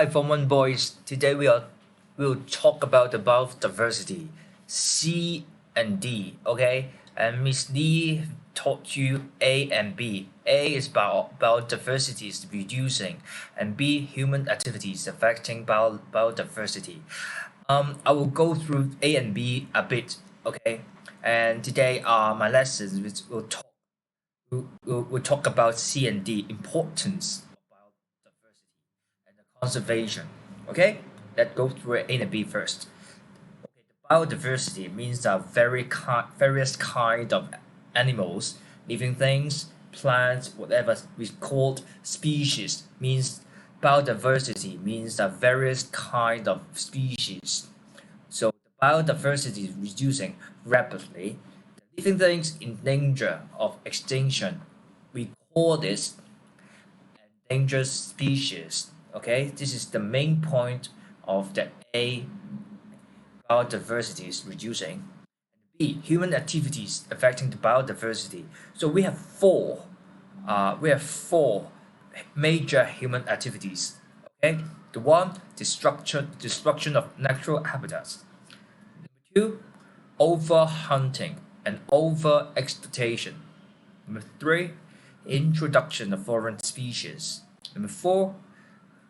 Hi, Form One boys. Today we'll talk about diversity, C and D. Okay, and Miss Lee taught you A and B. A is about diversity is reducing, and B human activities affecting biodiversity. I will go through A and B a bit. Okay, and today my lessons which we'll talk about C and D importance of biodiversity and the conservation. Okay, let's go through A and B first. Okay, the biodiversity means that various kind of animals, living things, plants, whatever we called species means biodiversity means that various kind of species. So the biodiversity is reducing rapidly. The living things in danger of extinction. We call this endangered species. Okay, this is the main point of the A biodiversity is reducing. B human activities affecting the biodiversity. So we have four major human activities. Okay, the one destruction of natural habitats. Number two, overhunting and over exploitation. Number three, introduction of foreign species. Number four,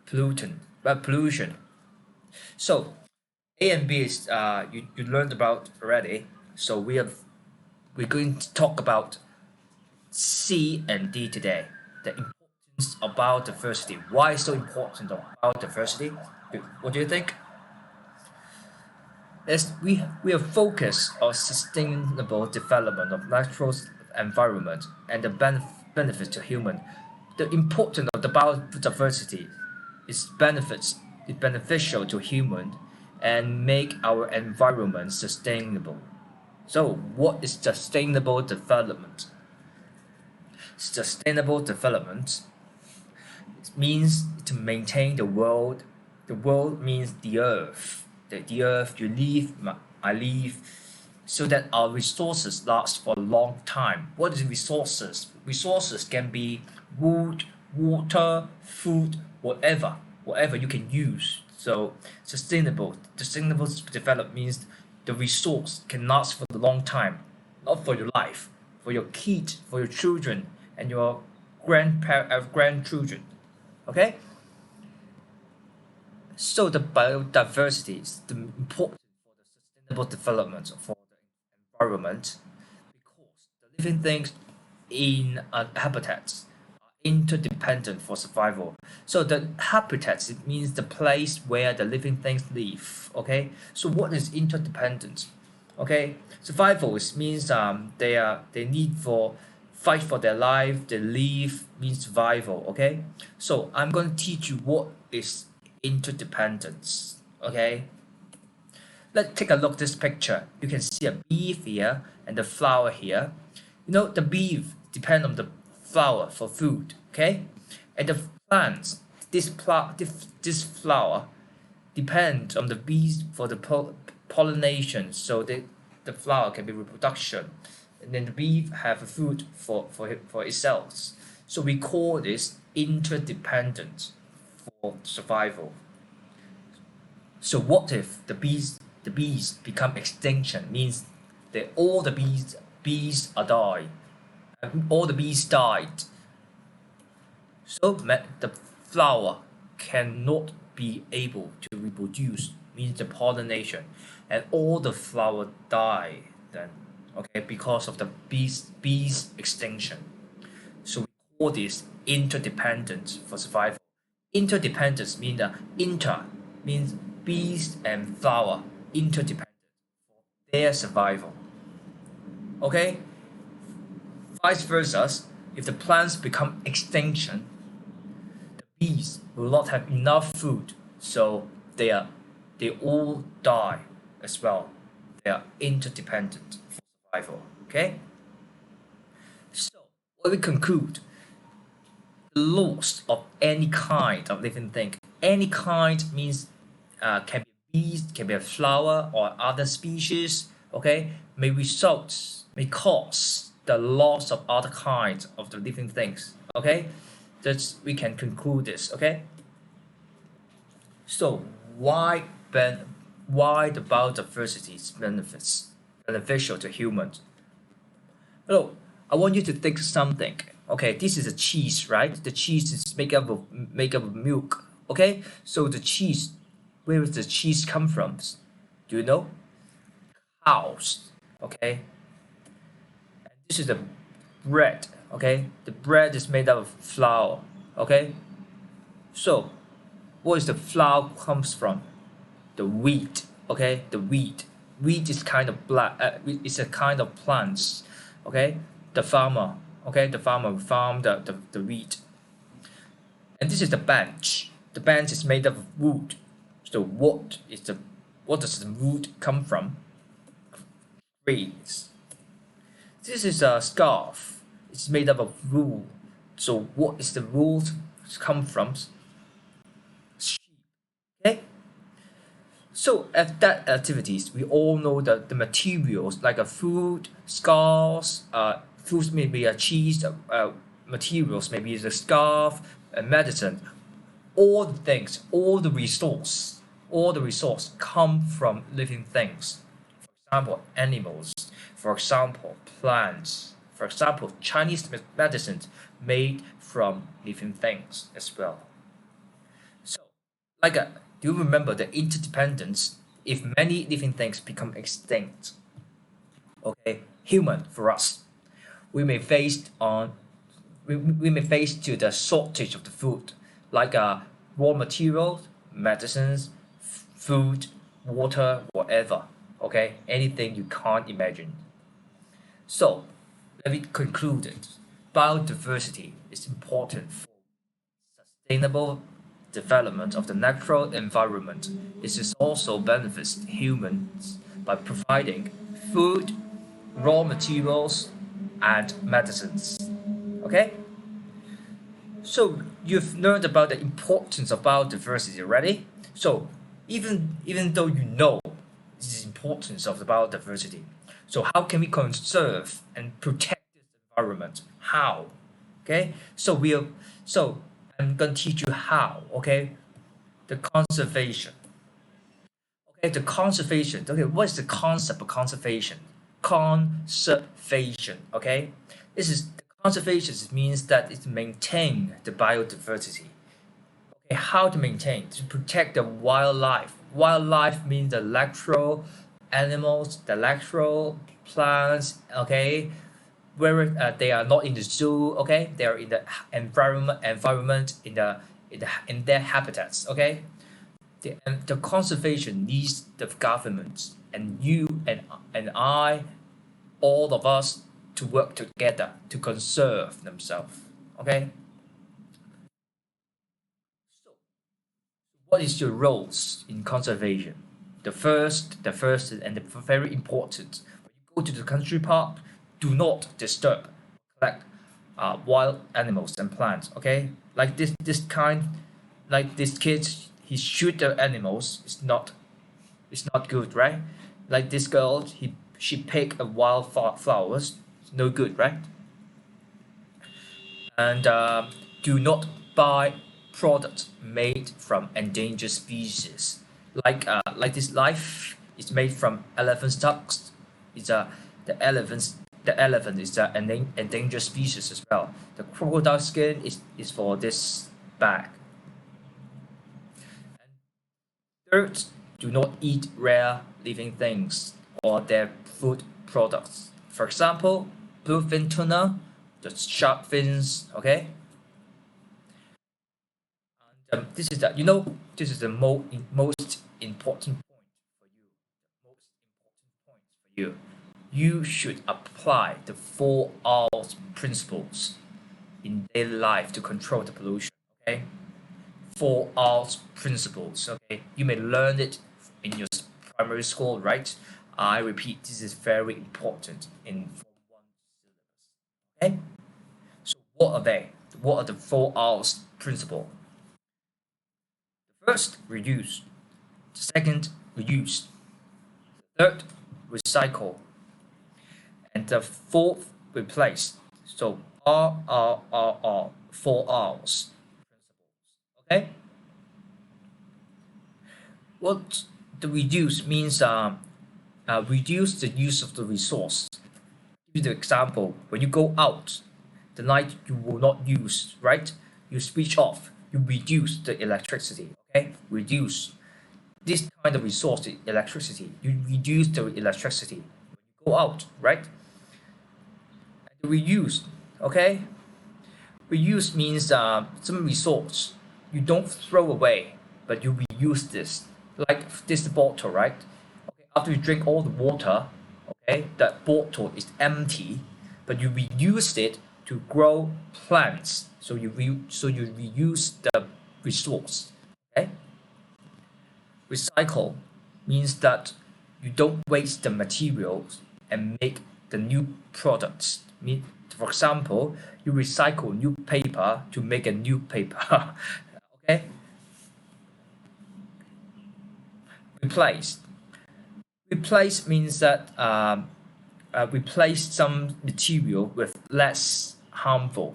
pollution. So A and B is you learned about already. So we're going to talk about C and D today. The importance of biodiversity. Why is so important of biodiversity? What do you think? As we are focused on sustainable development of natural environment and the benefits to human. The importance of the biodiversity is beneficial to human and make our environment sustainable. So what is sustainable development? Sustainable development means to maintain the world. The world means the earth. The earth you live, I live, so that our resources last for a long time. What is resources? Resources can be wood, water, food, whatever you can use. So sustainable development means the resource can last for a long time, not for your life, for your kids, for your children, and your grandchildren. Okay, so the biodiversity is the important for the sustainable development for the environment because the living things in habitats are interdependent for survival. So the habitats it means the place where the living things live. Okay, so what is interdependent? Okay, survival is means they need for fight for their life. They live means survival. Okay, so I'm going to teach you what is interdependence. Okay, let's take a look at this picture. You can see a beef here and the flower here. You know the beef depend on the flower for food. Okay, and the plants this flower depend on the bees for the pollination. So the flower can be reproduction, and then the bee have a food for itself. So we call this interdependent for survival. So what if the bees become extinction? Means that all the bees are died. All the bees died. So the flower cannot be able to reproduce. Means the pollination, and all the flower die then. Okay, because of the bees extinction. So we call this interdependence for survival. Interdependence means the inter means bees and flower interdependent for their survival. Okay? Vice versa, if the plants become extinction, the bees will not have enough food, so they all die as well. They are interdependent for survival. Okay? So what we conclude, the loss of any kind of living thing. Any kind means can be bees, can be a flower or other species. Okay, may cause the loss of other kinds of the living things. Okay, that's we can conclude this. Okay, So why ben why the biodiversity is beneficial to humans? Hello, I want you to think something. Okay, this is a cheese, right? The cheese is made up of milk. Okay, so the cheese, where does the cheese come from? Do you know? Cows. Okay, and this is the bread. Okay, the bread is made up of flour. Okay, so what is the flour comes from? The wheat. Okay, the wheat. Wheat is kind of black. It's a kind of plants. Okay, the farmer. Okay, the farmer farm the wheat, and this is the bench. The bench is made of wood. So what does the wood come from? Trees. This is a scarf. It's made up of wool. So what is the wool come from? Sheep. Okay. So at that activities, we all know that the materials like a food, scarves, foods maybe a cheese, materials maybe the scarf, medicine. All the things, all the resource come from living things. For example, animals. For example, plants. For example, Chinese medicines made from living things as well. So, do you remember the interdependence? If many living things become extinct, okay, human for us, we may face on we may face to the shortage of the food, like raw materials, medicines, food, water, whatever. Okay, anything you can't imagine. So, let me conclude it. Biodiversity is important for sustainable development of the natural environment. It is also benefits humans by providing food, raw materials, and medicines. Okay? So you've learned about the importance of biodiversity already. So even though you know the importance of the biodiversity, so how can we conserve and protect this environment? How? Okay. So I'm gonna teach you how. Okay. The conservation. Okay. The conservation. Okay. What is the concept of conservation? Conservation. Okay. This is conservation means that it maintain the biodiversity. Okay, how to maintain to protect the wildlife. Wildlife means the natural animals, the natural plants. Okay, where they are not in the zoo. Okay, they are in the environment in their habitats. Okay, the conservation needs the government and you and I, all of us, to work together to conserve themselves. Okay, so what is your roles in conservation? The first, and the very important. When you go to the country park, do not disturb, collect wild animals and plants. Okay, like this kid, he shoot the animals. It's not good, right? Like this girl, she pick a wild flowers. It's no good, right? And do not buy products made from endangered species. Like this life is made from elephant tusks. It's the elephant is an endangered species as well. The crocodile skin is for this bag. And third, do not eat rare living things or their food products. For example, bluefin tuna, the shark fins. Okay, this is the this is the most important point for you. The most important point for you. You should apply the 4 R's principles in daily life to control the pollution. Okay, 4 R's principles. Okay, you may learn it in your primary school, right? I repeat, this is very important in Form 1 syllabus. Okay, so what are they? What are the 4 R's principle? First, reduce. Second, reuse. Third, recycle. And the fourth, replace. So R, 4 R's. Okay? What the reduce means reduce the use of the resource. Give you the example, when you go out, the light you will not use, right? You switch off, you reduce the electricity, okay? Reduce this kind of resource, the electricity, you reduce the electricity when you go out, right? And reuse, okay? Reuse means some resource you don't throw away, but you reuse this. Like this bottle, right? Okay, after you drink all the water, okay, that bottle is empty, but you reused it to grow plants. So you reuse the resource. Okay. Recycle means that you don't waste the materials and make the new products. For example, you recycle new paper to make a new paper. Okay. Replace. Replace means that replace some material with less harmful.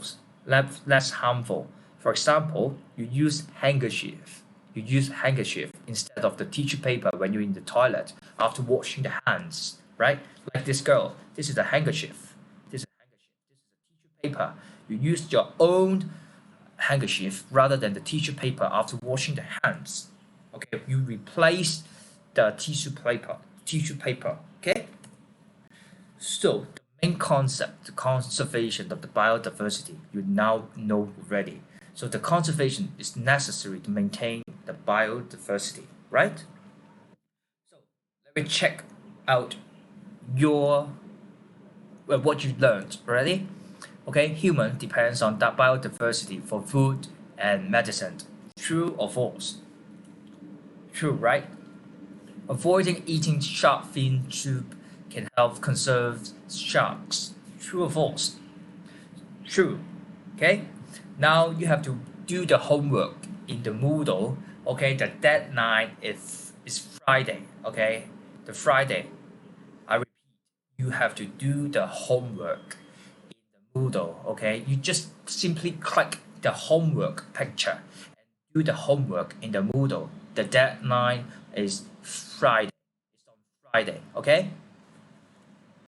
For example, you use handkerchief. You use handkerchief instead of the tissue paper when you're in the toilet after washing the hands, right? Like this girl, this is a handkerchief. This is a handkerchief. This is a tissue paper. You use your own handkerchief rather than the tissue paper after washing the hands. Okay, you replace the tissue paper. Okay. So the main concept, the conservation of the biodiversity, you now know already. So the conservation is necessary to maintain the biodiversity, right? So let me check out your what you learned already. Okay, human depends on that biodiversity for food and medicine. True or false? True, right? Avoiding eating shark fin soup can help conserve sharks. True or false? True. Okay. Now you have to do the homework in the Moodle. Okay. The deadline is Friday. Okay. The Friday. I repeat, you have to do the homework in the Moodle. Okay. You just simply click the homework picture and do the homework in the Moodle. The deadline is Friday. It's on Friday. Okay.